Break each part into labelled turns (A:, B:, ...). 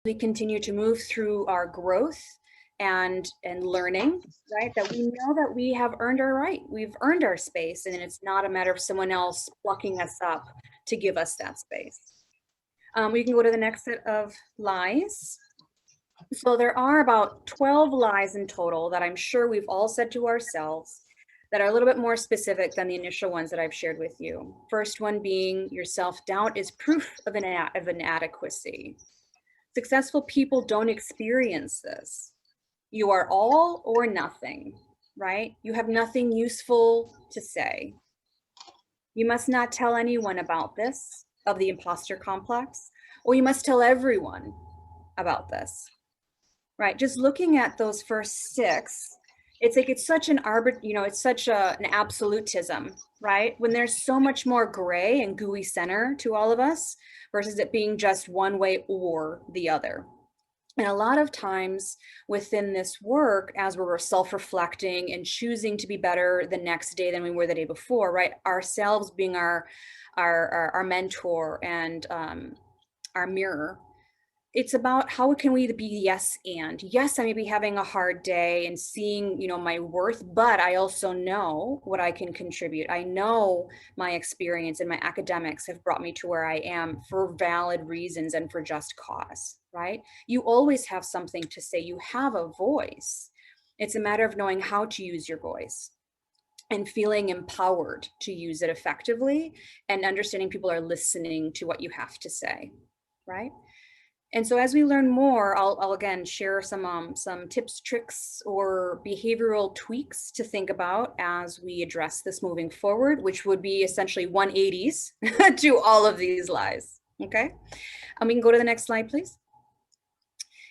A: we continue to move through our growth and learning, right? That we know that we have earned our right. We've earned our space, and it's not a matter of someone else plucking us up to give us that space. We can go to the next set of lies. So there are about 12 lies in total that I'm sure we've all said to ourselves that are a little bit more specific than the initial ones that I've shared with you. First one being your self-doubt is proof of inadequacy. Successful people don't experience this. You are all or nothing, right? You have nothing useful to say. You must not tell anyone about this, of the imposter complex, or you must tell everyone about this, right? Just looking at those first six, it's like it's such an it's such an absolutism, right? When there's so much more gray and gooey center to all of us versus it being just one way or the other. And a lot of times within this work, as we're self-reflecting and choosing to be better the next day than we were the day before, right? Ourselves being our mentor and our mirror. It's about how can we be yes and yes, I may be having a hard day and seeing my worth, but I also know what I can contribute. I know my experience and my academics have brought me to where I am for valid reasons and for just cause, right? You always have something to say. You have a voice. It's a matter of knowing how to use your voice and feeling empowered to use it effectively and understanding people are listening to what you have to say, right? And so as we learn more, I'll again share some tips, tricks, or behavioral tweaks to think about as we address this moving forward, which would be essentially 180s to all of these lies, okay? We can go to the next slide, please.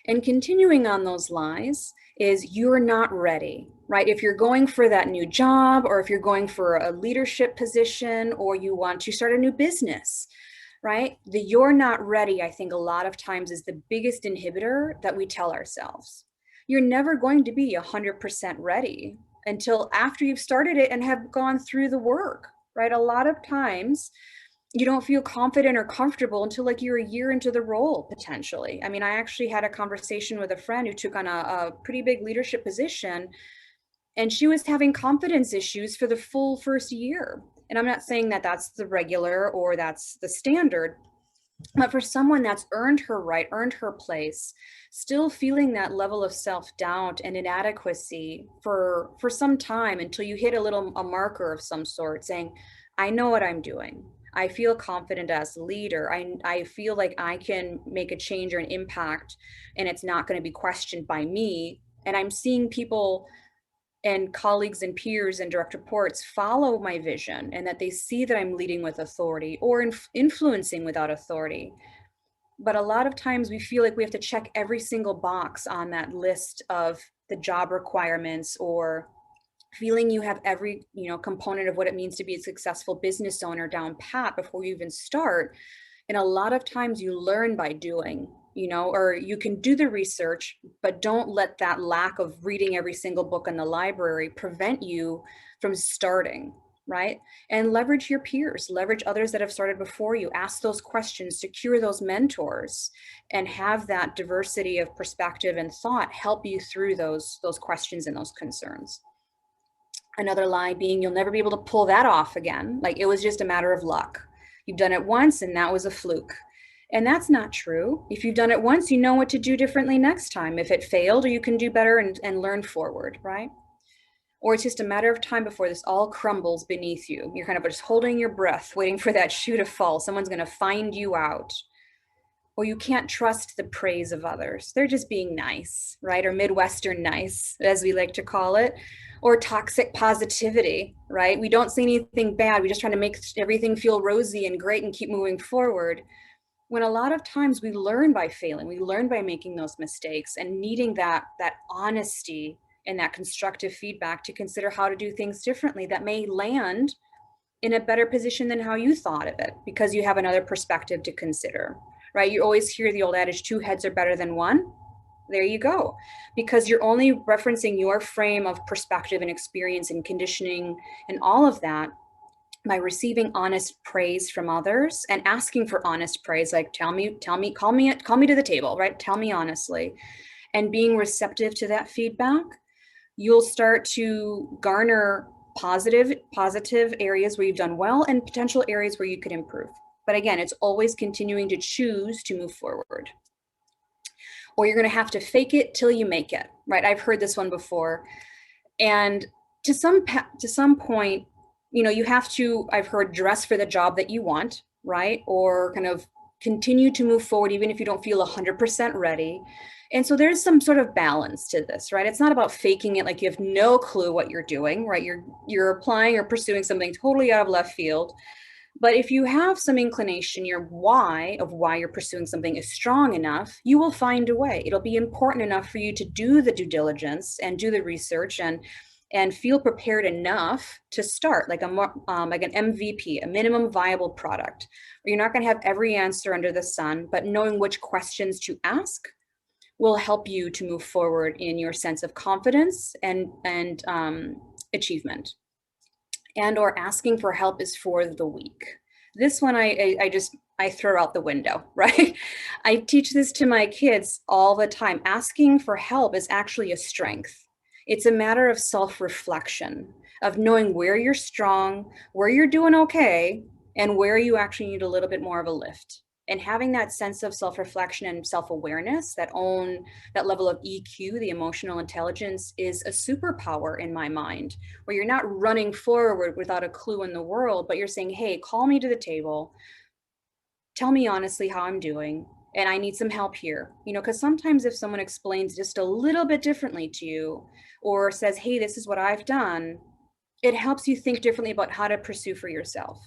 A: And continuing on those lies is you're not ready, right? If you're going for that new job, or if you're going for a leadership position, or you want to start a new business, right? The you're not ready, I think a lot of times is the biggest inhibitor that we tell ourselves. You're never going to be 100% ready until after you've started it and have gone through the work, right? A lot of times you don't feel confident or comfortable until like you're a year into the role potentially. I mean, I actually had a conversation with a friend who took on a pretty big leadership position, and she was having confidence issues for the full first year. And I'm not saying that that's the regular or that's the standard, but for someone that's earned her right, earned her place, still feeling that level of self-doubt and inadequacy for some time until you hit a marker of some sort saying, I know what I'm doing. I feel confident as a leader. I feel like I can make a change or an impact and it's not going to be questioned by me. And I'm seeing people and colleagues and peers and direct reports follow my vision and that they see that I'm leading with authority or influencing without authority. But a lot of times we feel like we have to check every single box on that list of the job requirements, or feeling you have every component of what it means to be a successful business owner down pat before you even start. And a lot of times you learn by doing, or you can do the research, but don't let that lack of reading every single book in the library prevent you from starting, right? And leverage your peers, leverage others that have started before you, ask those questions, secure those mentors, and have that diversity of perspective and thought help you through those questions and those concerns. Another lie being you'll never be able to pull that off again. Like it was just a matter of luck. You've done it once and that was a fluke. And that's not true. If you've done it once, you know what to do differently next time. If it failed, or you can do better and learn forward, right? Or it's just a matter of time before this all crumbles beneath you. You're kind of just holding your breath, waiting for that shoe to fall. Someone's going to find you out. Or you can't trust the praise of others. They're just being nice, right? Or Midwestern nice, as we like to call it. Or toxic positivity, right? We don't see anything bad. We just try to make everything feel rosy and great and keep moving forward. When a lot of times we learn by failing, we learn by making those mistakes and needing that honesty and that constructive feedback to consider how to do things differently that may land in a better position than how you thought of it, because you have another perspective to consider, right? You always hear the old adage, 2 heads are better than one. There you go. Because you're only referencing your frame of perspective and experience and conditioning and all of that. by receiving honest praise from others and asking for honest praise, like call me to the table, right? Tell me honestly, and being receptive to that feedback, you'll start to garner positive areas where you've done well and potential areas where you could improve. But again, it's always continuing to choose to move forward. Or you're going to have to fake it till you make it, right? I've heard this one before. And to some point, you have to, I've heard, dress for the job that you want, right? Or kind of continue to move forward even if you don't feel 100% ready. And so there's some sort of balance to this, right? It's not about faking it like you have no clue what you're doing, right? You're applying or pursuing something totally out of left field. But if you have some inclination, your why of why you're pursuing something is strong enough, you will find a way. It'll be important enough for you to do the due diligence and do the research and feel prepared enough to start, like an MVP, a minimum viable product, where you're not going to have every answer under the sun, but knowing which questions to ask will help you to move forward in your sense of confidence and achievement. And or asking for help is for the weak. This one I throw out the window, right? I teach this to my kids all the time. Asking for help is actually a strength. It's a matter of self-reflection, of knowing where you're strong, where you're doing okay, and where you actually need a little bit more of a lift. And having that sense of self-reflection and self-awareness, that level of EQ, the emotional intelligence, is a superpower in my mind, where you're not running forward without a clue in the world, but you're saying, hey, call me to the table, tell me honestly how I'm doing, and I need some help here. Because sometimes if someone explains just a little bit differently to you, or says, hey, this is what I've done, it helps you think differently about how to pursue for yourself.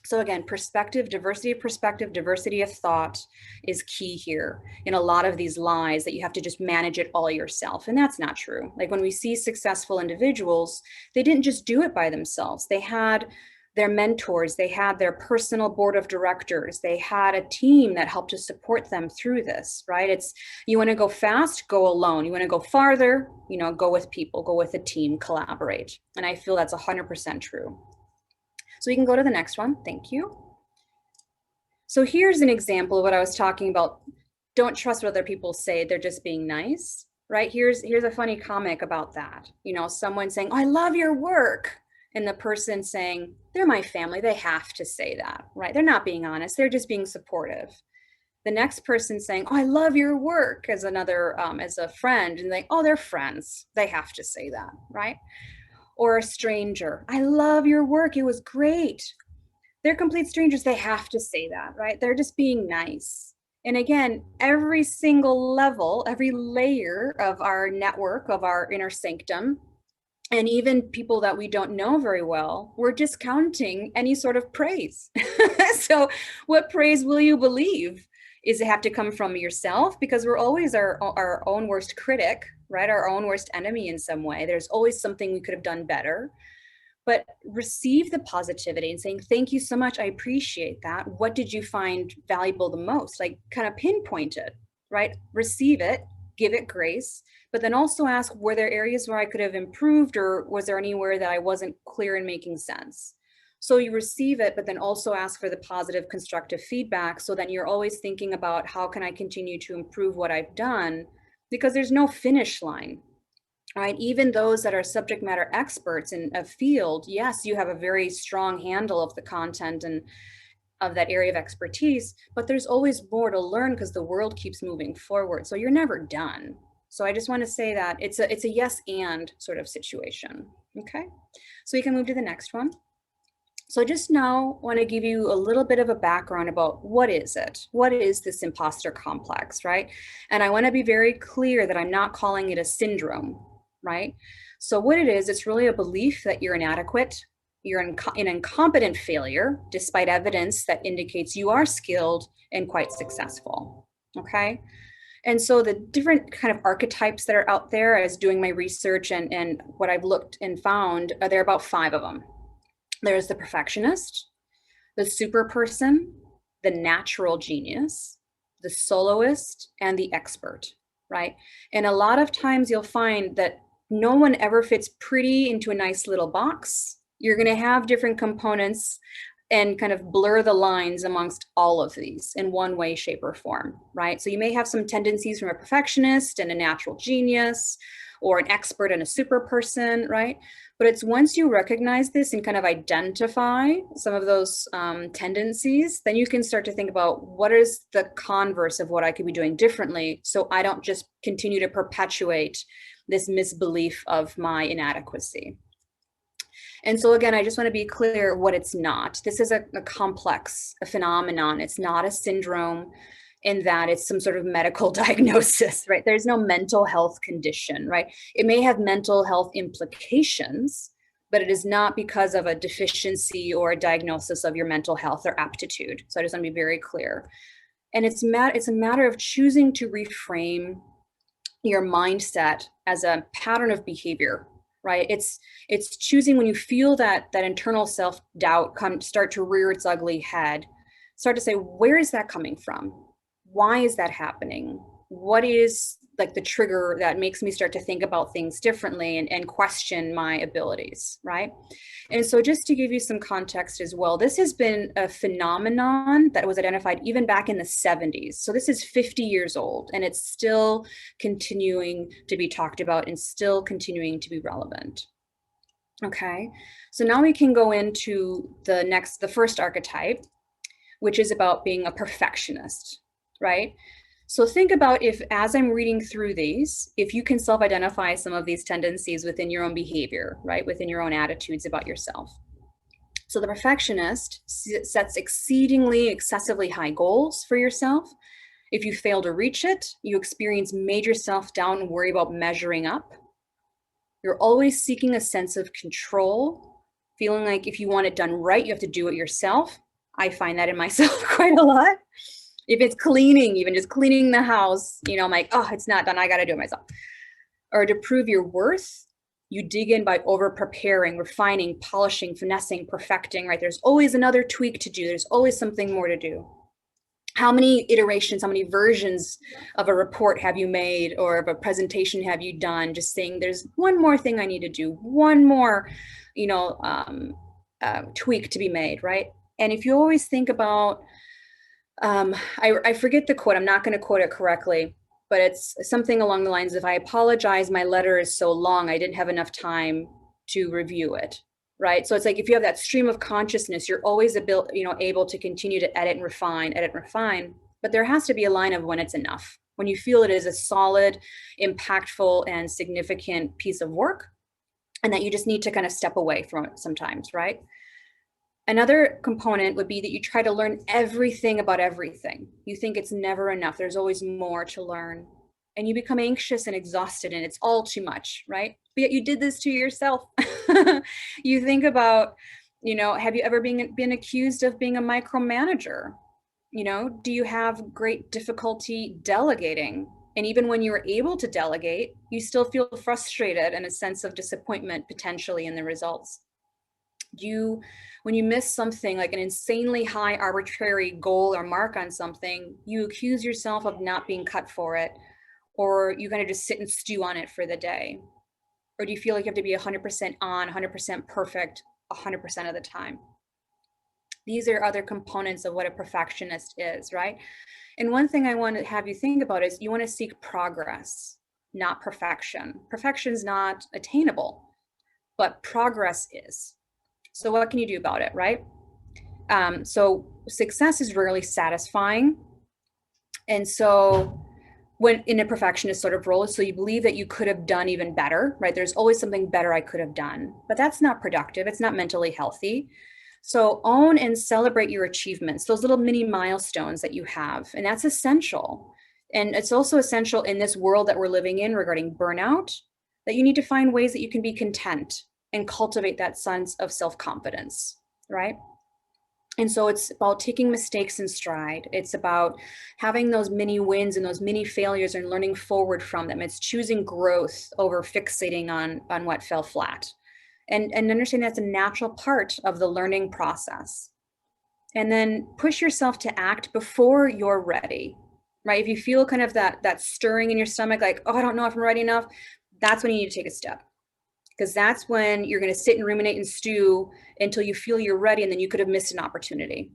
A: So again, perspective, diversity of thought is key here in a lot of these lies, that you have to just manage it all yourself. And that's not true. Like when we see successful individuals, they didn't just do it by themselves. They had their mentors, they had their personal board of directors, they had a team that helped to support them through this, right? You want to go fast, go alone. You want to go farther, go with people, go with a team, collaborate. And I feel that's 100% true. So we can go to the next one. Thank you. So here's an example of what I was talking about. Don't trust what other people say. They're just being nice, right? Here's a funny comic about that. Someone saying, oh, I love your work. And the person saying, they're my family. They have to say that, right? They're not being honest. They're just being supportive. The next person saying, oh, I love your work, as a friend, and oh, they're friends. They have to say that, right? Or a stranger, I love your work. It was great. They're complete strangers. They have to say that, right? They're just being nice. And again, every single level, every layer of our network, of our inner sanctum, and even people that we don't know very well, we're discounting any sort of praise. So what praise will you believe? Is it have to come from yourself? Because we're always our own worst critic, right? Our own worst enemy in some way. There's always something we could have done better. But receive the positivity and saying, thank you so much. I appreciate that. What did you find valuable the most? Like kind of pinpoint it, right? Receive it, give it grace, but then also ask, were there areas where I could have improved, or was there anywhere that I wasn't clear in making sense? So you receive it, but then also ask for the positive, constructive feedback. So then you're always thinking about, how can I continue to improve what I've done? Because there's no finish line, right? Even those that are subject matter experts in a field, yes, you have a very strong handle of the content and of that area of expertise, but there's always more to learn because the world keeps moving forward. So you're never done. So I just want to say that it's a yes and sort of situation. Okay, so we can move to the next one. So I just now want to give you a little bit of a background about what is it? What is this imposter complex, right? And I want to be very clear that I'm not calling it a syndrome, right? So what it is, it's really a belief that you're inadequate, you're an incompetent failure, despite evidence that indicates you are skilled and quite successful, okay? And so the different kind of archetypes that are out there, as doing my research and what I've looked and found, there are about 5 of them. There's the perfectionist, the super person, the natural genius, the soloist, and the expert, right? And a lot of times you'll find that no one ever fits pretty into a nice little box. You're going to have different components and kind of blur the lines amongst all of these in one way, shape, or form, right? So you may have some tendencies from a perfectionist and a natural genius, or an expert and a super person, right? But it's once you recognize this and kind of identify some of those tendencies, then you can start to think about what is the converse of what I could be doing differently, so I don't just continue to perpetuate this misbelief of my inadequacy. And so again, I just want to be clear what it's not. This is a complex phenomenon. It's not a syndrome in that it's some sort of medical diagnosis, right? There's no mental health condition, right? It may have mental health implications, but it is not because of a deficiency or a diagnosis of your mental health or aptitude. So I just want to be very clear. And it's a matter of choosing to reframe your mindset as a pattern of behavior, right? It's choosing when you feel that internal self-doubt start to rear its ugly head, start to say, where is that coming from? Why is that happening? What is like the trigger that makes me start to think about things differently and question my abilities, right? And so just to give you some context as well, this has been a phenomenon that was identified even back in the 70s. So this is 50 years old, and it's still continuing to be talked about and still continuing to be relevant. Okay, so now we can go into the first archetype, which is about being a perfectionist, right? So think about, if as I'm reading through these, if you can self-identify some of these tendencies within your own behavior, right? Within your own attitudes about yourself. So the perfectionist sets exceedingly excessively high goals for yourself. If you fail to reach it, you experience major self-doubt and worry about measuring up. You're always seeking a sense of control, feeling like if you want it done right, you have to do it yourself. I find that in myself quite a lot. If it's cleaning, even just cleaning the house, I'm like, oh, it's not done, I got to do it myself. Or to prove your worth, you dig in by over preparing, refining, polishing, finessing, perfecting, right? There's always another tweak to do. There's always something more to do. How many iterations, how many versions of a report have you made, or of a presentation have you done? Just saying, there's one more thing I need to do, one more, tweak to be made, right? And if you always think about, I forget the quote, I'm not going to quote it correctly, but it's something along the lines of, I apologize, my letter is so long, I didn't have enough time to review it, right? So it's like, if you have that stream of consciousness, you're always able to continue to edit and refine, but there has to be a line of when it's enough, when you feel it is a solid, impactful, and significant piece of work, and that you just need to kind of step away from it sometimes, right? Another component would be that you try to learn everything about everything. You think it's never enough. There's always more to learn. And you become anxious and exhausted, and it's all too much, right? But yet you did this to yourself. You think about, have you ever been accused of being a micromanager? Do you have great difficulty delegating? And even when you are able to delegate, you still feel frustrated and a sense of disappointment potentially in the results. When you miss something like an insanely high arbitrary goal or mark on something, you accuse yourself of not being cut for it, or you kind of just sit and stew on it for the day? Or do you feel like you have to be 100% on, 100% perfect 100% of the time? These are other components of what a perfectionist is, right? And one thing I want to have you think about is, you want to seek progress, not perfection. Perfection is not attainable, but progress is. So what can you do about it, right? So success is rarely satisfying. And so when in a perfectionist sort of role, so you believe that you could have done even better, right? There's always something better I could have done, but that's not productive. It's not mentally healthy. So own and celebrate your achievements, those little mini milestones that you have, and that's essential. And it's also essential in this world that we're living in regarding burnout, that you need to find ways that you can be content and cultivate that sense of self-confidence, right? And so it's about taking mistakes in stride. It's about having those mini wins and those mini failures and learning forward from them. It's choosing growth over fixating on what fell flat. And understand that's a natural part of the learning process. And then push yourself to act before you're ready, right? If you feel kind of that stirring in your stomach, like, oh, I don't know if I'm ready enough, that's when you need to take a step. because that's when you're going to sit and ruminate and stew until you feel you're ready, and then you could have missed an opportunity.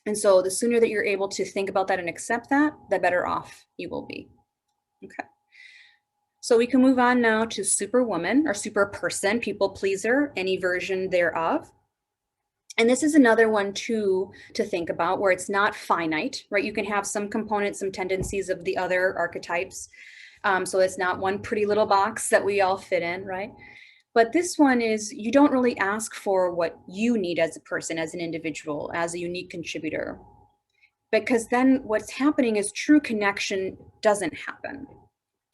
A: And so the sooner that you're able to think about that and accept that, the better off you will be. Okay. So we can move on now to superwoman or super person, people pleaser, any version thereof. And this is another one too to think about, where it's not finite, right? You can have some components, some tendencies of the other archetypes. So it's not one pretty little box that we all fit in, right? But this one is, you don't really ask for what you need as a person, as an individual, as a unique contributor. Because then what's happening is true connection doesn't happen.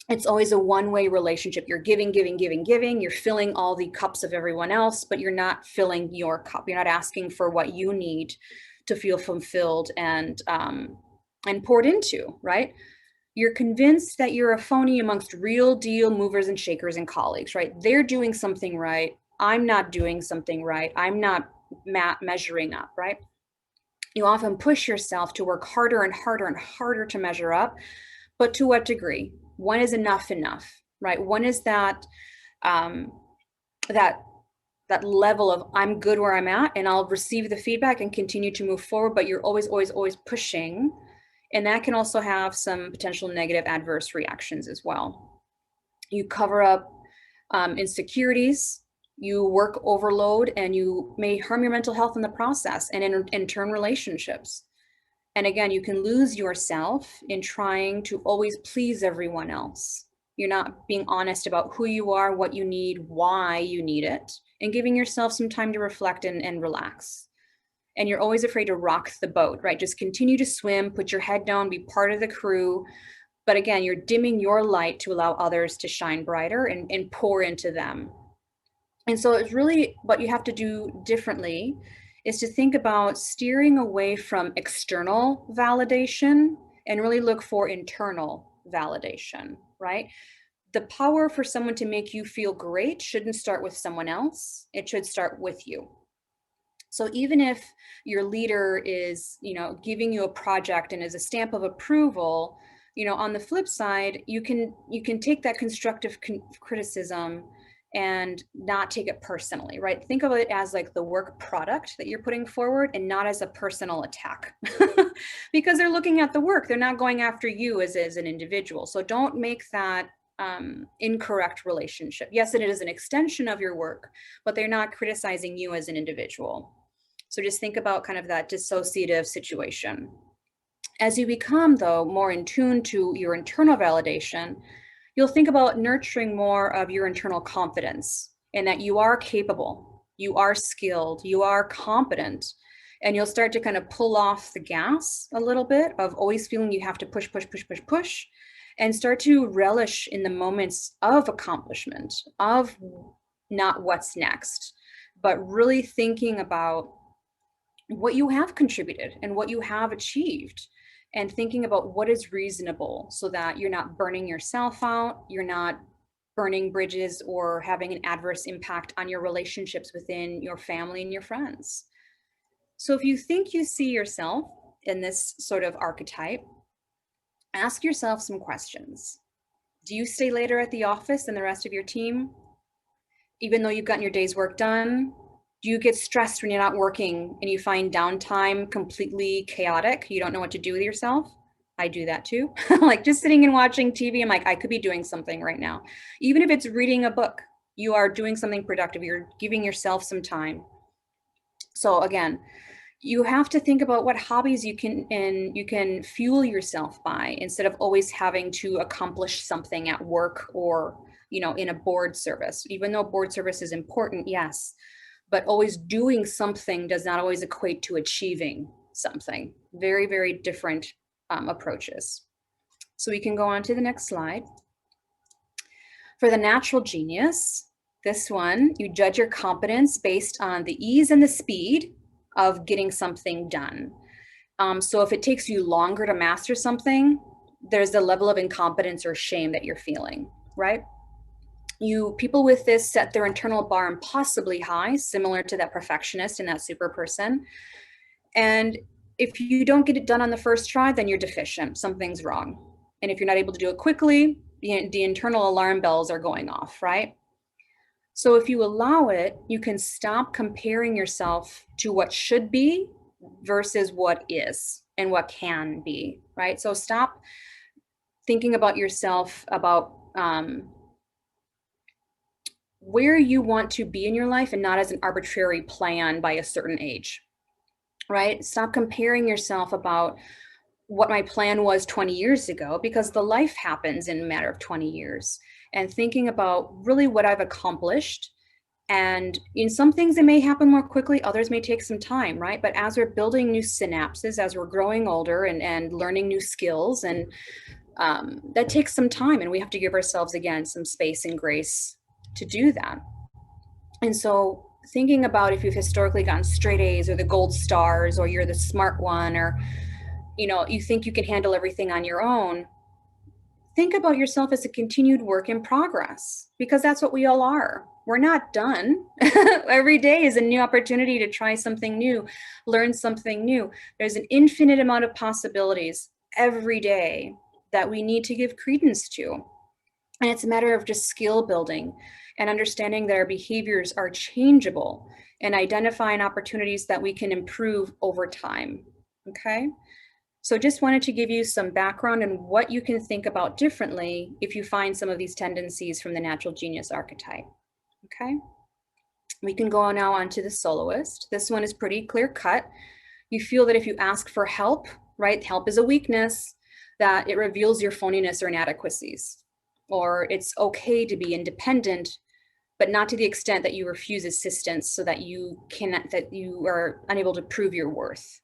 A: It's always a one-way relationship. You're giving, giving, giving, giving. You're filling all the cups of everyone else, but you're not filling your cup. You're not asking for what you need to feel fulfilled and poured into, right? You're convinced that you're a phony amongst real deal movers and shakers and colleagues, right? They're doing something right. I'm not doing something right. I'm not measuring up, right? You often push yourself to work harder and harder and harder to measure up, but to what degree? When is enough, right? When is that that level of I'm good where I'm at, and I'll receive the feedback and continue to move forward, but you're always, always, always pushing. And that can also have some potential negative adverse reactions as well. You cover up insecurities, you work overload, and you may harm your mental health in the process, and in turn relationships. And again, you can lose yourself in trying to always please everyone else. You're not being honest about who you are, what you need, why you need it, and giving yourself some time to reflect and relax. And you're always afraid to rock the boat, right? Just continue to swim, put your head down, be part of the crew. But again, you're dimming your light to allow others to shine brighter and pour into them. And so it's really what you have to do differently is to think about steering away from external validation and really look for internal validation, right? The power for someone to make you feel great shouldn't start with someone else. It should start with you. So even if your leader is, giving you a project and is a stamp of approval, on the flip side, you can take that constructive criticism and not take it personally, right? Think of it as like the work product that you're putting forward and not as a personal attack because they're looking at the work. They're not going after you as an individual. So don't make that incorrect relationship. Yes, it is an extension of your work, but they're not criticizing you as an individual. So just think about kind of that dissociative situation. As you become, though, more in tune to your internal validation, you'll think about nurturing more of your internal confidence and that you are capable, you are skilled, you are competent, and you'll start to kind of pull off the gas a little bit of always feeling you have to push, push, push, push, push, and start to relish in the moments of accomplishment, of not what's next, but really thinking about what you have contributed and what you have achieved, and thinking about what is reasonable so that you're not burning yourself out, you're not burning bridges or having an adverse impact on your relationships within your family and your friends. So if you think you see yourself in this sort of archetype, ask yourself some questions. Do you stay later at the office than the rest of your team, even though you've gotten your day's work done? Do you get stressed when you're not working and you find downtime completely chaotic? You don't know what to do with yourself? I do that too. Like just sitting and watching TV, I'm like, I could be doing something right now. Even if it's reading a book, you are doing something productive. You're giving yourself some time. So again, you have to think about what hobbies you can fuel yourself by, instead of always having to accomplish something at work or, in a board service. Even though board service is important, yes, but always doing something does not always equate to achieving something. Very, very different approaches. So we can go on to the next slide. For the natural genius, this one, you judge your competence based on the ease and the speed of getting something done. So if it takes you longer to master something, there's a level of incompetence or shame that you're feeling, right? People with this set their internal bar impossibly high, similar to that perfectionist and that super person. And if you don't get it done on the first try, then you're deficient. Something's wrong. And if you're not able to do it quickly, the internal alarm bells are going off, right? So if you allow it, you can stop comparing yourself to what should be versus what is and what can be, right? So stop thinking about yourself, about where you want to be in your life and not as an arbitrary plan by a certain age, right? Stop comparing yourself about what my plan was 20 years ago, because the life happens in a matter of 20 years, and thinking about really what I've accomplished. And in some things, it may happen more quickly, others may take some time, right? But as we're building new synapses, as we're growing older and learning new skills, and that takes some time, and we have to give ourselves, again, some space and grace to do that. And so thinking about if you've historically gotten straight A's or the gold stars, or you're the smart one, or you think you can handle everything on your own, think about yourself as a continued work in progress, because that's what we all are. We're not done. Every day is a new opportunity to try something new, learn something new. There's an infinite amount of possibilities every day that we need to give credence to. And it's a matter of just skill building and understanding that our behaviors are changeable and identifying opportunities that we can improve over time. Okay? So just wanted to give you some background on what you can think about differently if you find some of these tendencies from the natural genius archetype. Okay? We can go now on to the soloist. This one is pretty clear cut. You feel that if you ask for help, right, help is a weakness, that it reveals your phoniness or inadequacies. Or it's okay to be independent, but not to the extent that you refuse assistance so that you are unable to prove your worth.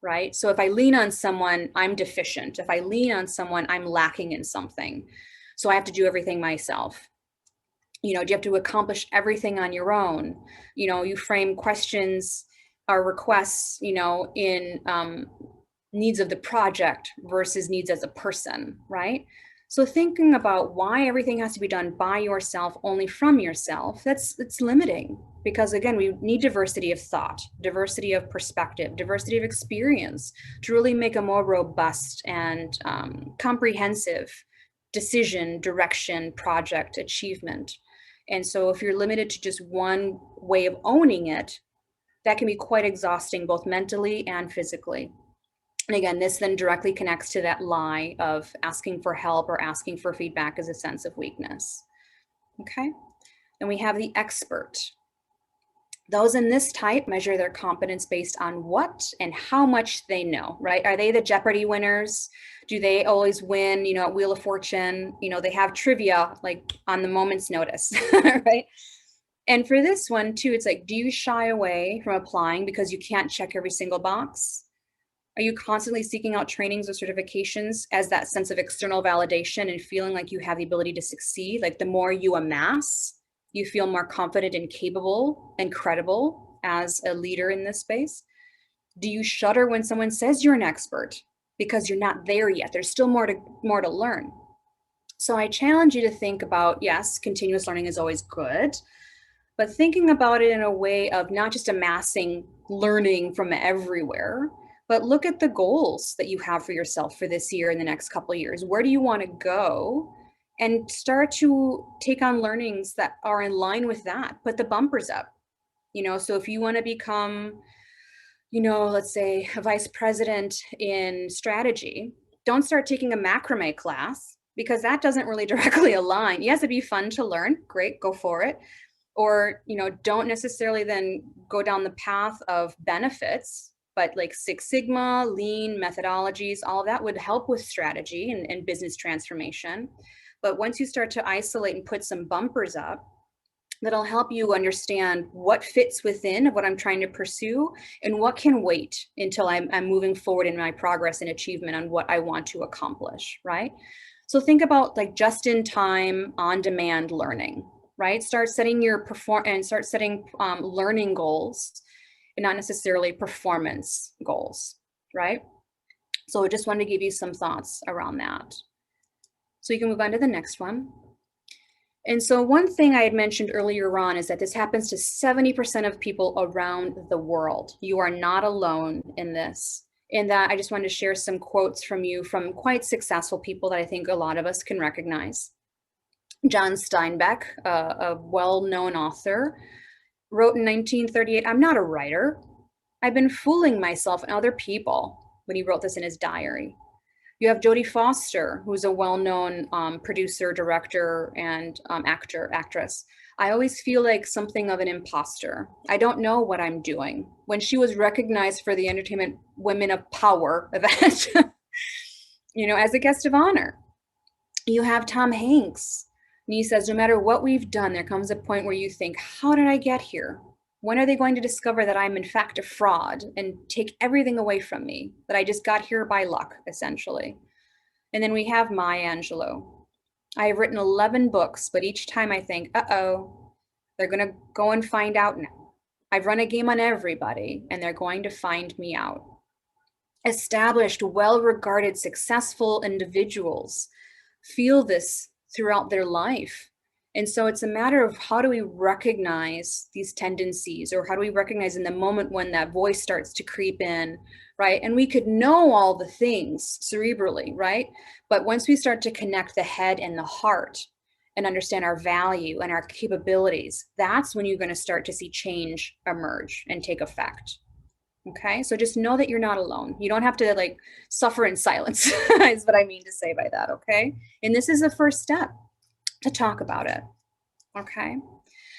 A: Right? So if I lean on someone, I'm deficient. If I lean on someone, I'm lacking in something. So I have to do everything myself. Do you have to accomplish everything on your own? You frame questions or requests, in needs of the project versus needs as a person, right? So thinking about why everything has to be done by yourself, only from yourself, it's limiting, because again, we need diversity of thought, diversity of perspective, diversity of experience to really make a more robust and comprehensive decision, direction, project, achievement. And so if you're limited to just one way of owning it, that can be quite exhausting, both mentally and physically. And again, this then directly connects to that lie of asking for help or asking for feedback as a sense of weakness. Okay. And we have the expert. Those in this type measure their competence based on what and how much they know, right? Are they the Jeopardy winners? Do they always win, at Wheel of Fortune? They have trivia like on the moment's notice, right? And for this one too, it's like, do you shy away from applying because you can't check every single box? Are you constantly seeking out trainings or certifications as that sense of external validation and feeling like you have the ability to succeed? Like the more you amass, you feel more confident and capable and credible as a leader in this space? Do you shudder when someone says you're an expert because you're not there yet? There's still more to learn. So I challenge you to think about, yes, continuous learning is always good, but thinking about it in a way of not just amassing learning from everywhere, but look at the goals that you have for yourself for this year and the next couple of years. Where do you want to go? And start to take on learnings that are in line with that. Put the bumpers up. So if you want to become, let's say a vice president in strategy, don't start taking a macrame class, because that doesn't really directly align. Yes, it'd be fun to learn. Great, go for it. Or, don't necessarily then go down the path of benefits, but like Six Sigma, lean methodologies, all of that would help with strategy and business transformation. But once you start to isolate and put some bumpers up, that'll help you understand what fits within of what I'm trying to pursue and what can wait until I'm moving forward in my progress and achievement on what I want to accomplish, right? So think about like just in time, on demand learning, right? Start setting learning goals and not necessarily performance goals, right? So I just wanted to give you some thoughts around that. So you can move on to the next one. And so one thing I had mentioned earlier on is that this happens to 70% of people around the world. You are not alone in this. In that, I just wanted to share some quotes from quite successful people that I think a lot of us can recognize. John Steinbeck, a well-known author, wrote in 1938, "I'm not a writer. I've been fooling myself and other people," when he wrote this in his diary. You have Jodie Foster, who's a well-known producer, director, and actress. "I always feel like something of an imposter. I don't know what I'm doing." When she was recognized for the Entertainment Women of Power event, as a guest of honor. You have Tom Hanks, and he says, "No matter what we've done, there comes a point where you think, how did I get here? When are they going to discover that I'm in fact a fraud and take everything away from me, that I just got here by luck, essentially?" And then we have Maya Angelou. "I have written 11 books, but each time I think, uh-oh, they're going to go and find out now. I've run a game on everybody, and they're going to find me out." Established, well-regarded, successful individuals feel this throughout their life. And so it's a matter of, how do we recognize these tendencies, or how do we recognize in the moment when that voice starts to creep in, right? And we could know all the things cerebrally, right? But once we start to connect the head and the heart and understand our value and our capabilities, that's when you're going to start to see change emerge and take effect. Okay, so just know that you're not alone. You don't have to like suffer in silence, is what I mean to say by that. Okay, and this is the first step to talk about it. Okay,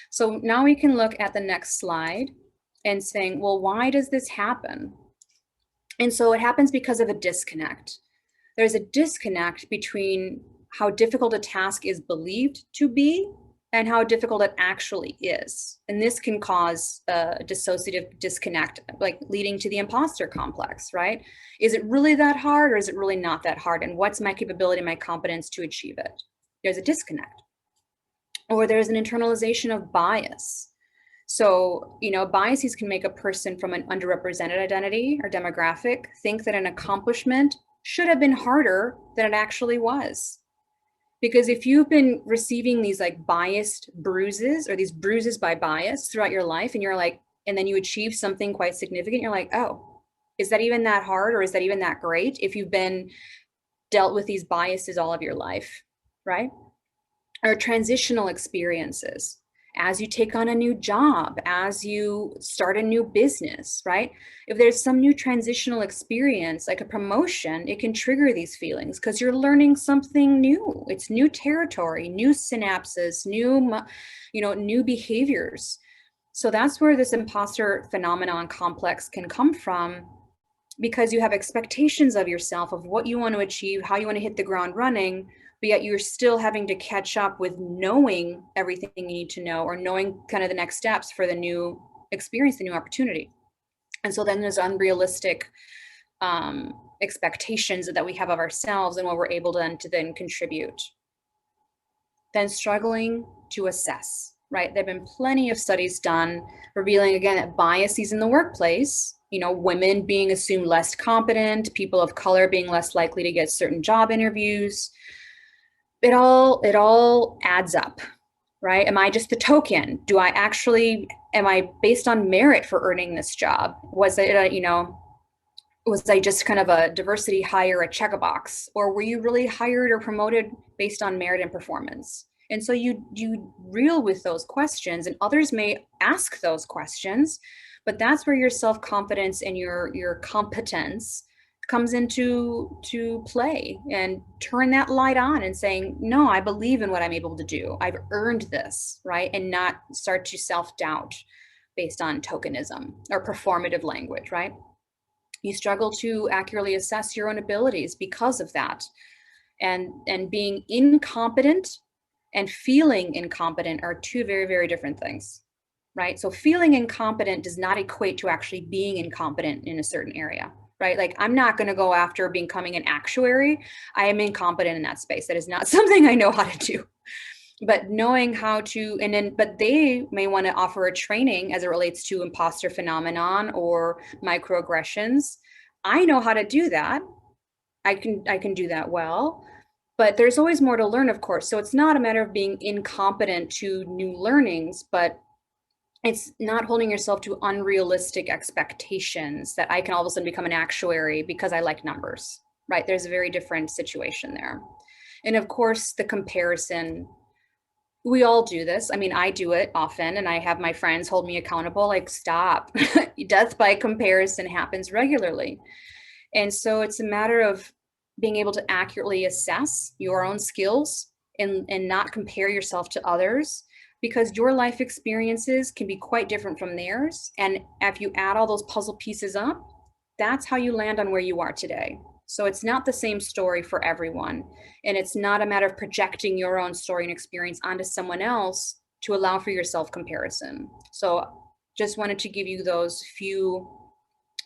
A: so now we can look at the next slide and saying, well, why does this happen? And so it happens because of a disconnect. There's a disconnect between how difficult a task is believed to be and how difficult it actually is. And this can cause a dissociative disconnect, like leading to the imposter complex, right? Is it really that hard, or is it really not that hard? And what's my capability, my competence to achieve it? There's a disconnect. Or there's an internalization of bias. So, biases can make a person from an underrepresented identity or demographic think that an accomplishment should have been harder than it actually was. Because if you've been receiving these like biased bruises, or these bruises by bias throughout your life, and you're like, and then you achieve something quite significant, you're like, oh, is that even that hard, or is that even that great, if you've been dealt with these biases all of your life, right? Or transitional experiences. As you take on a new job, as you start a new business, right? If there's some new transitional experience, like a promotion, it can trigger these feelings because you're learning something new. It's new territory, new synapses, new behaviors. So that's where this imposter phenomenon complex can come from, because you have expectations of yourself, of what you want to achieve, how you want to hit the ground running, but yet you're still having to catch up with knowing everything you need to know, or knowing kind of the next steps for the new experience, the new opportunity. And so then there's unrealistic expectations that we have of ourselves and what we're able to then contribute. Then struggling to assess, right? There have been plenty of studies done revealing, again, that biases in the workplace, women being assumed less competent, people of color being less likely to get certain job interviews, it all adds up, right? Am I just the token? Am I based on merit for earning this job? Was I just kind of a diversity hire, a check a box, or were you really hired or promoted based on merit and performance? And so you reel with those questions, and others may ask those questions, but that's where your self-confidence and your competence comes into play, and turn that light on and saying, no, I believe in what I'm able to do. I've earned this, right? And not start to self-doubt based on tokenism or performative language, right? You struggle to accurately assess your own abilities because of that. And being incompetent and feeling incompetent are two very, very different things, right? So feeling incompetent does not equate to actually being incompetent in a certain area, right? Like, I'm not going to go after becoming an actuary. I am incompetent in that space. That is not something I know how to do. But knowing how to, but they may want to offer a training as it relates to imposter phenomenon or microaggressions. I know how to do that. I can do that well, but there's always more to learn, of course. So it's not a matter of being incompetent to new learnings, but it's not holding yourself to unrealistic expectations that I can all of a sudden become an actuary because I like numbers, right? There's a very different situation there. And of course, the comparison We all do this. I mean, I do it often, and I have my friends hold me accountable, like, stop. Death by comparison happens regularly. And so it's a matter of being able to accurately assess your own skills and not compare yourself to others, because your life experiences can be quite different from theirs. And if you add all those puzzle pieces up, that's how you land on where you are today. So it's not the same story for everyone. And it's not a matter of projecting your own story and experience onto someone else to allow for your self comparison. So just wanted to give you those few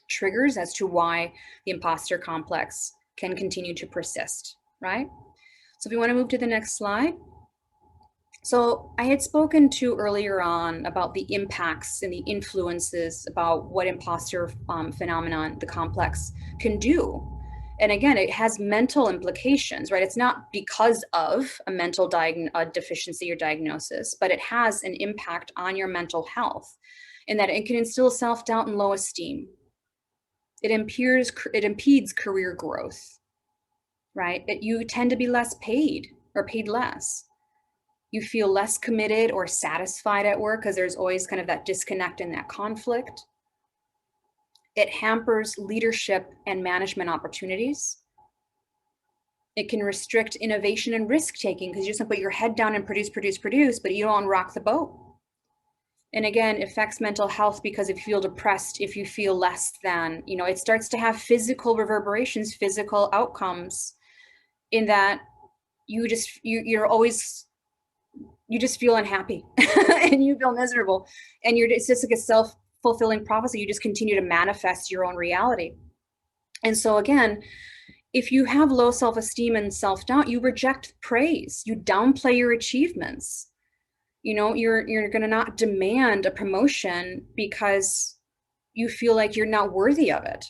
A: triggers as to why the imposter complex can continue to persist, right? So if you want to move to the next slide. So I had spoken to earlier on about the impacts and the influences about what imposter phenomenon, the complex, can do. And again, it has mental implications, right? It's not because of a mental deficiency or diagnosis, but it has an impact on your mental health, in that it can instill self-doubt and low esteem. It impedes career growth, right? You tend to be less paid or paid less. You feel less committed or satisfied at work because there's always kind of that disconnect and that conflict. It hampers leadership and management opportunities. It can restrict innovation and risk taking because you just put your head down and produce, but you don't rock the boat. And again, it affects mental health because if you feel depressed, if you feel less than, it starts to have physical reverberations, physical outcomes, in that you're always, you just feel unhappy and you feel miserable, and it's just like a self-fulfilling prophecy. You just continue to manifest your own reality. And so again, if you have low self-esteem and self-doubt, you reject praise, you downplay your achievements. You're going to not demand a promotion because you feel like you're not worthy of it,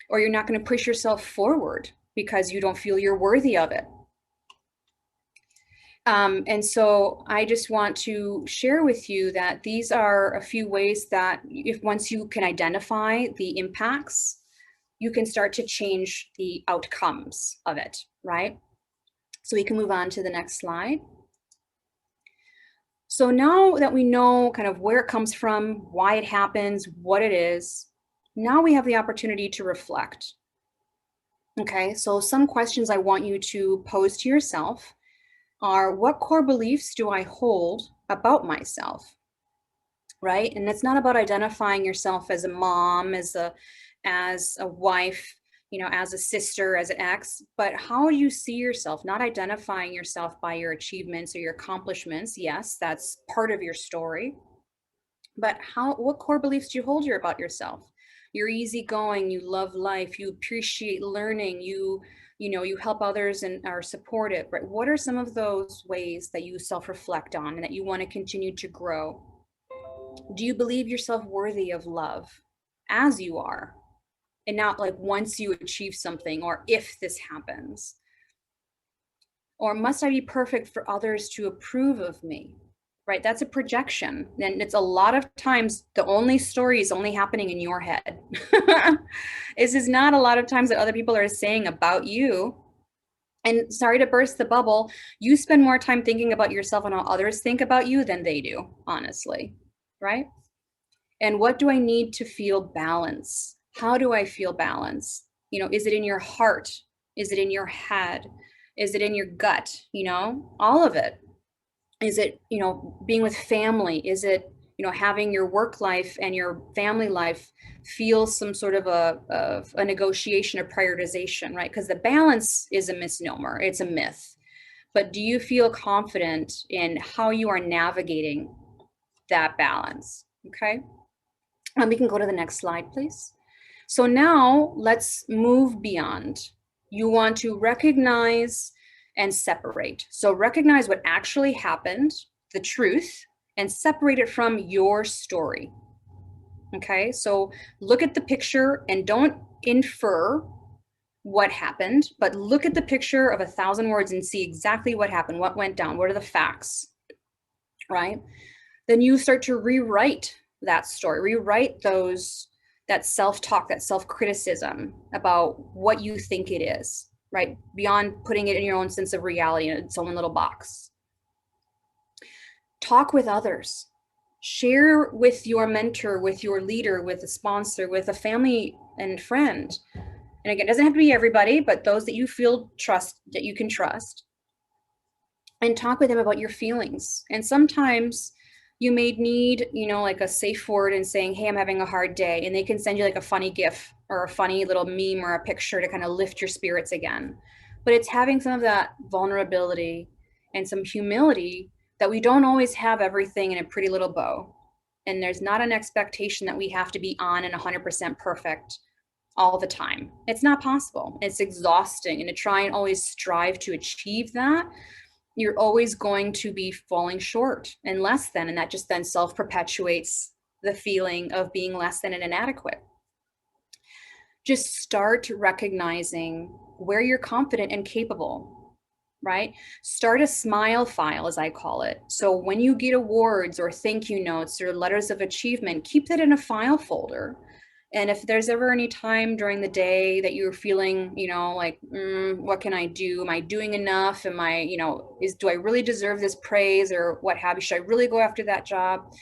A: or you're not going to push yourself forward because you don't feel you're worthy of it. And so I just want to share with you that these are a few ways that once you can identify the impacts, you can start to change the outcomes of it, right? So we can move on to the next slide. So now that we know kind of where it comes from, why it happens, what it is, now we have the opportunity to reflect. Okay, so some questions I want you to pose to yourself are, what core beliefs do I hold about myself? Right? And it's not about identifying yourself as a mom, as a wife, as a sister, as an ex, but how you see yourself, not identifying yourself by your achievements or your accomplishments. Yes, that's part of your story. But what core beliefs do you hold about yourself? You're easygoing, you love life, you appreciate learning, you help others and are supportive, right? What are some of those ways that you self-reflect on and that you want to continue to grow? Do you believe yourself worthy of love as you are, and not like once you achieve something or if this happens? Or must I be perfect for others to approve of me? Right? That's a projection. And it's a lot of times the only story is only happening in your head. This is not a lot of times that other people are saying about you. And sorry to burst the bubble, you spend more time thinking about yourself and how others think about you than they do, honestly. Right? And what do I need to feel balance? How do I feel balance? Is it in your heart? Is it in your head? Is it in your gut? All of it. Is it, being with family? Is it, having your work life and your family life feel some sort of a negotiation or prioritization, right? Because the balance is a misnomer. It's a myth. But do you feel confident in how you are navigating that balance? Okay. We can go to the next slide, please. So now let's move beyond. You want to recognize and separate. So recognize what actually happened, the truth, and separate it from your story. Okay, so look at the picture and don't infer what happened, but look at the picture of 1,000 words and see exactly what happened, what went down, what are the facts, right? Then you start to rewrite that story, rewrite that self-talk, that self-criticism about what you think it is, right? Beyond putting it in your own sense of reality in its own little box. Talk with others. Share with your mentor, with your leader, with a sponsor, with a family and friend. And again, it doesn't have to be everybody, but those that you feel trust, that you can trust, and talk with them about your feelings. And sometimes you may need, like a safe word and saying, hey, I'm having a hard day. And they can send you like a funny GIF or a funny little meme or a picture to kind of lift your spirits again. But it's having some of that vulnerability and some humility that we don't always have everything in a pretty little bow. And there's not an expectation that we have to be on and 100% perfect all the time. It's not possible. It's exhausting. And to try and always strive to achieve that, you're always going to be falling short and less than. And that just then self perpetuates the feeling of being less than and inadequate. Just start recognizing where you're confident and capable, right? Start a smile file, as I call it. So when you get awards or thank you notes or letters of achievement, keep that in a file folder. And if there's ever any time during the day that you're feeling, like, what can I do? Am I doing enough? Am I, do I really deserve this praise or what have you? Should I really go after that job?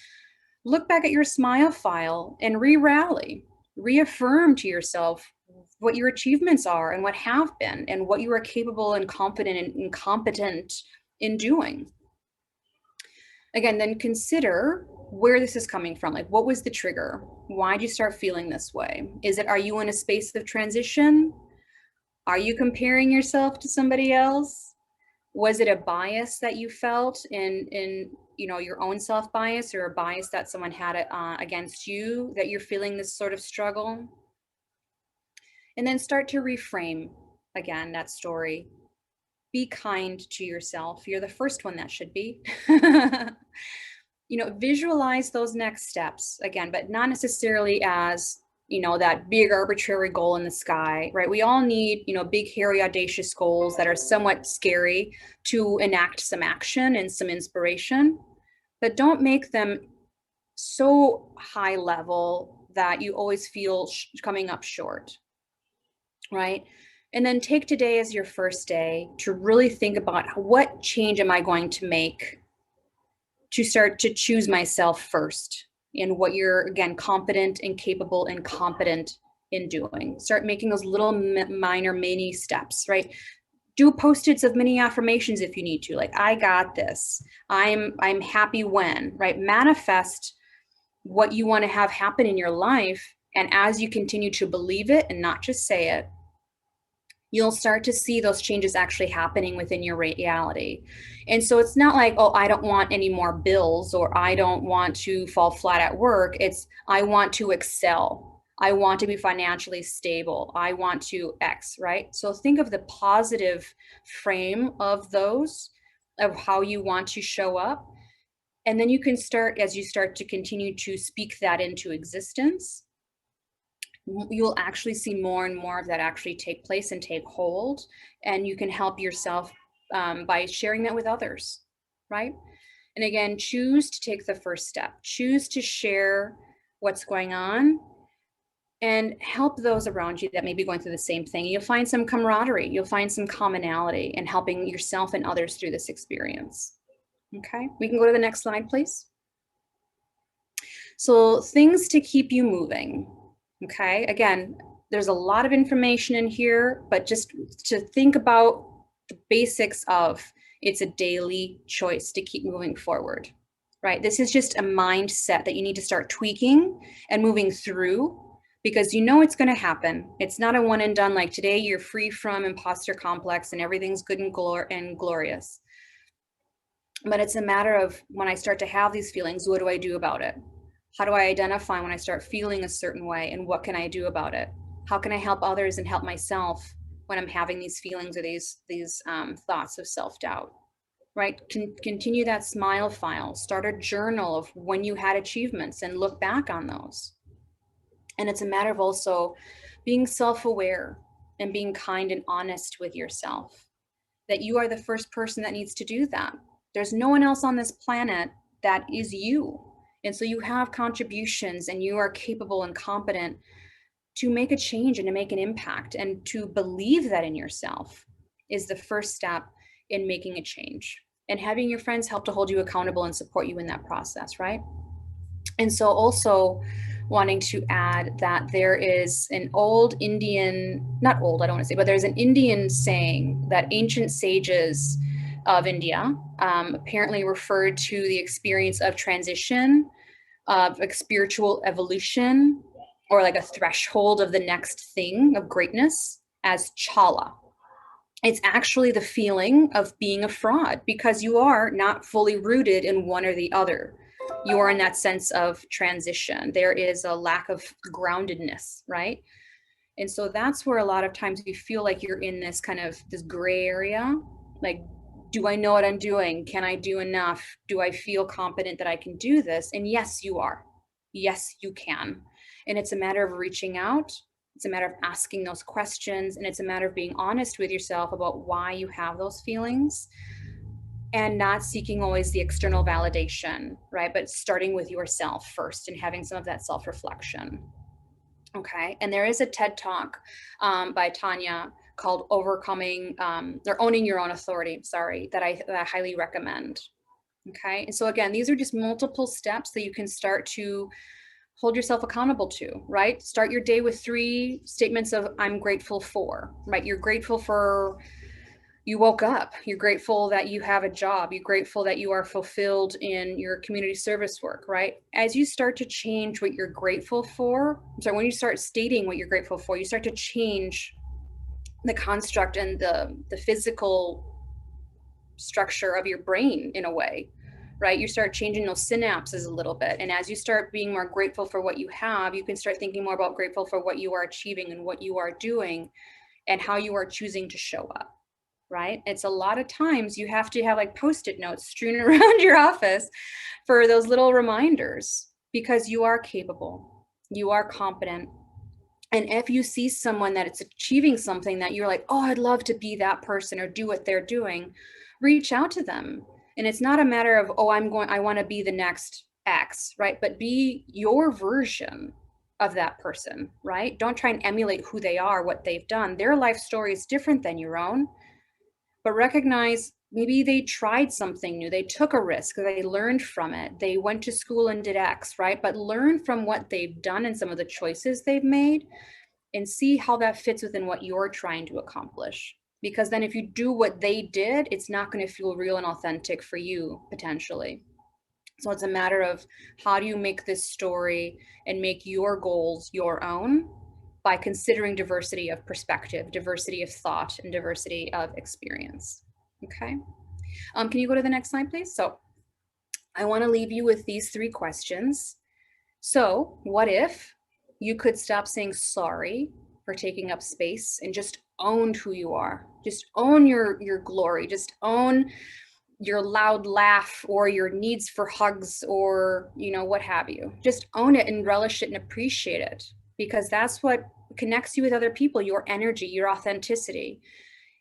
A: Look back at your smile file and re-rally, reaffirm to yourself what your achievements are and what have been and what you are capable and confident and competent in doing. Again, then consider where this is coming from. Like, what was the trigger? Why did you start feeling this way? Are you in a space of transition? Are you comparing yourself to somebody else? Was it a bias that you felt in your own self bias, or a bias that someone had against you that you're feeling this sort of struggle? And then start to reframe again that story. Be kind to yourself. You're the first one that should be. Visualize those next steps again, but not necessarily as, that big arbitrary goal in the sky, right? We all need, big, hairy, audacious goals that are somewhat scary to enact some action and some inspiration, but don't make them so high level that you always feel coming up short, right? And then take today as your first day to really think about what change am I going to make to start to choose myself first in what you're, again, confident and capable and competent in doing. Start making those little minor mini steps, right? Do post-its of mini affirmations if you need to, like, I got this. I'm happy when, right? Manifest what you want to have happen in your life. And as you continue to believe it and not just say it, you'll start to see those changes actually happening within your reality. And so it's not like, oh, I don't want any more bills, or I don't want to fall flat at work. It's, I want to excel. I want to be financially stable. I want to X, right? So think of the positive frame of those, of how you want to show up. And then you can start, as you start to continue to speak that into existence, you'll actually see more and more of that actually take place and take hold. And you can help yourself by sharing that with others, right? And again, choose to take the first step, choose to share what's going on and help those around you that may be going through the same thing. You'll find some camaraderie, you'll find some commonality in helping yourself and others through this experience. Okay, we can go to the next slide, please. So things to keep you moving. Okay, again, there's a lot of information in here, but just to think about the basics of, it's a daily choice to keep moving forward, right? This is just a mindset that you need to start tweaking and moving through, because it's going to happen. It's not a one and done, like today you're free from imposter complex and everything's good and glorious. But it's a matter of, when I start to have these feelings, what do I do about it? How do I identify when I start feeling a certain way, and what can I do about it? How can I help others and help myself when I'm having these feelings or these thoughts of self-doubt, right? Continue that smile file, start a journal of when you had achievements and look back on those. And it's a matter of also being self-aware and being kind and honest with yourself, that you are the first person that needs to do that. There's no one else on this planet that is you. And so you have contributions, and you are capable and competent to make a change and to make an impact. And to believe that in yourself is the first step in making a change. and having your friends help to hold you accountable and support you in that process, right? And so also wanting to add that there is an old Indian, not old, I don't want to say, but there's an Indian saying that ancient sages of India apparently referred to the experience of transition, of like spiritual evolution, or like a threshold of the next thing of greatness as chala. It's actually the feeling of being a fraud because you are not fully rooted in one or the other. You are in that sense of transition. There is a lack of groundedness, right? And so that's where a lot of times you feel like you're in this kind of this gray area. Like, do I know what I'm doing? Can I do enough? Do I feel confident that I can do this? And yes, you are. Yes, you can. And it's a matter of reaching out. It's a matter of asking those questions. And it's a matter of being honest with yourself about why you have those feelings and not seeking always the external validation, right? But starting with yourself first and having some of that self reflection. Okay. And there is a TED talk by Tanya called Overcoming or Owning Your Own Authority, sorry, that I highly recommend. Okay. And so again, these are just multiple steps that you can start to hold yourself accountable to, right? Start your day with 3 statements of I'm grateful for, right? You're grateful for you woke up. You're grateful that you have a job. You're grateful that you are fulfilled in your community service work, right? As you start to change what you're grateful for, so when you start stating what you're grateful for, you start to change the construct and the physical structure of your brain in a way, right? You start changing those synapses a little bit. And as you start being more grateful for what you have, you can start thinking more about grateful for what you are achieving and what you are doing and how you are choosing to show up, right? It's a lot of times you have to have like Post-it notes strewn around your office for those little reminders because you are capable, you are competent. And if you see someone that it's achieving something that you're like, oh, I'd love to be that person or do what they're doing, reach out to them. And it's not a matter of, oh, I want to be the next X, right? But be your version of that person, right? Don't try and emulate who they are, what they've done. Their life story is different than your own, but recognize maybe they tried something new. They took a risk, they learned from it. They went to school and did X, right? But learn from what they've done and some of the choices they've made and see how that fits within what you're trying to accomplish. Because then if you do what they did, it's not going to feel real and authentic for you potentially. So it's a matter of how do you make this story and make your goals your own by considering diversity of perspective, diversity of thought, and diversity of experience. Okay. Can you go to the next slide, please? So I want to leave you with these 3 questions. So what if you could stop saying sorry for taking up space and just owned who you are? Just own your glory. Just own your loud laugh or your needs for hugs or, you know, what have you. Just own it and relish it and appreciate it because that's what connects you with other people, your energy, your authenticity.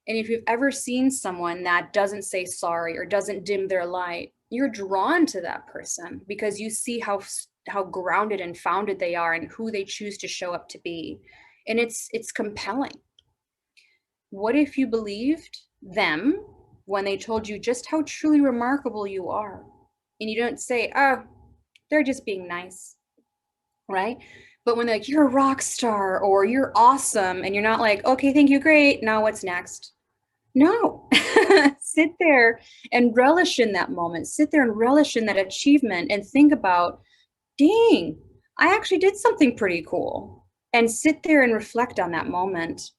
A: And if you've ever seen someone that doesn't say sorry or doesn't dim their light, you're drawn to that person because you see how grounded and founded they are and who they choose to show up to be. And it's compelling. What if you believed them when they told you just how truly remarkable you are? And you don't say, oh, they're just being nice, right? But when they're like, you're a rock star or you're awesome, and you're not like, okay, thank you, great. Now what's next? No, sit there and relish in that moment. Sit there and relish in that achievement and think about, dang, I actually did something pretty cool. And sit there and reflect on that moment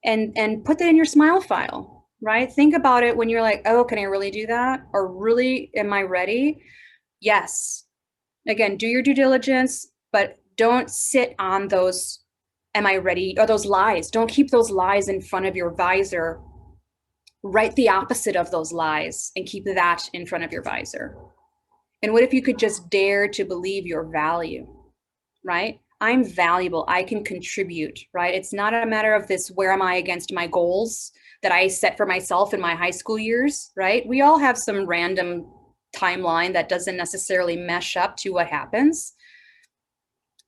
A: and put that in your smile file, right? Think about it when you're like, oh, can I really do that? Or really, am I ready? Yes. Again, do your due diligence, but don't sit on those, am I ready? Or those lies. Don't keep those lies in front of your visor. Write the opposite of those lies and keep that in front of your visor. And what if you could just dare to believe your value, right? I'm valuable. I can contribute, right? It's not a matter of this, where am I against my goals that I set for myself in my high school years, right? We all have some random timeline that doesn't necessarily mesh up to what happens,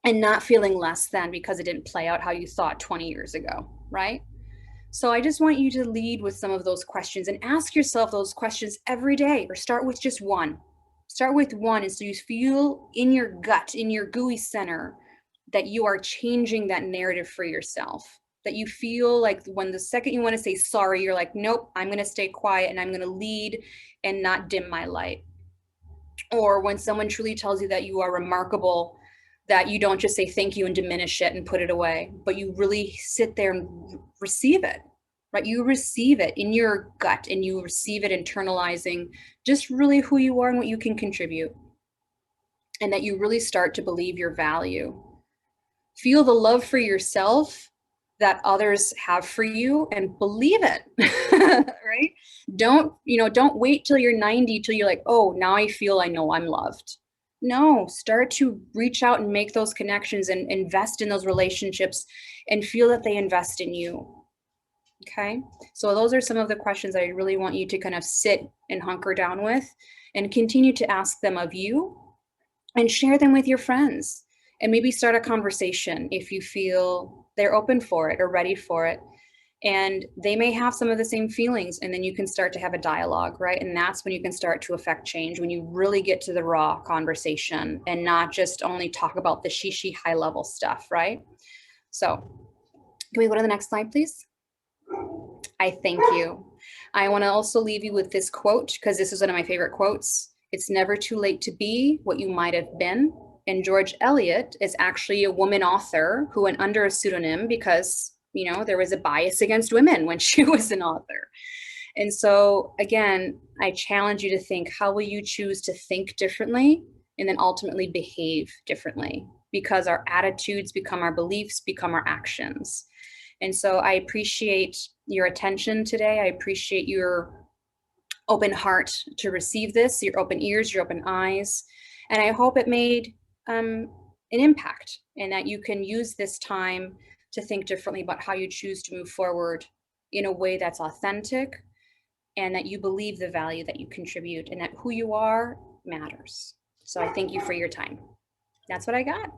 A: and not feeling less than because it didn't play out how you thought 20 years ago, right? So I just want you to lead with some of those questions and ask yourself those questions every day, or start with just one. Start with one, and so you feel in your gut, in your gooey center, that you are changing that narrative for yourself. That you feel like when the second you want to say sorry, you're like, nope, I'm going to stay quiet and I'm going to lead and not dim my light. Or when someone truly tells you that you are remarkable, that you don't just say thank you and diminish it and put it away, but you really sit there and receive it, right? You receive it in your gut and you receive it internalizing just really who you are and what you can contribute. And that you really start to believe your value. Feel the love for yourself that others have for you and believe it. Right? Don't wait till you're 90 till you're like, oh, now I feel I know I'm loved. No, start to reach out and make those connections and invest in those relationships and feel that they invest in you. Okay. So those are some of the questions I really want you to kind of sit and hunker down with and continue to ask them of you and share them with your friends, and maybe start a conversation if you feel they're open for it or ready for it. And they may have some of the same feelings, and then you can start to have a dialogue, right? And that's when you can start to affect change, when you really get to the raw conversation and not just only talk about the she high level stuff, right? So can we go to the next slide, please? I thank you. I want to also leave you with this quote, because this is one of my favorite quotes. It's never too late to be what you might have been. And George Eliot is actually a woman author who went under a pseudonym because, there was a bias against women when she was an author. And so, again, I challenge you to think, how will you choose to think differently and then ultimately behave differently? Because our attitudes become our beliefs, become our actions. And so I appreciate your attention today. I appreciate your open heart to receive this, your open ears, your open eyes. And I hope it made an impact, and that you can use this time to think differently about how you choose to move forward in a way that's authentic, and that you believe the value that you contribute and that who you are matters. So I thank you for your time. That's what I got.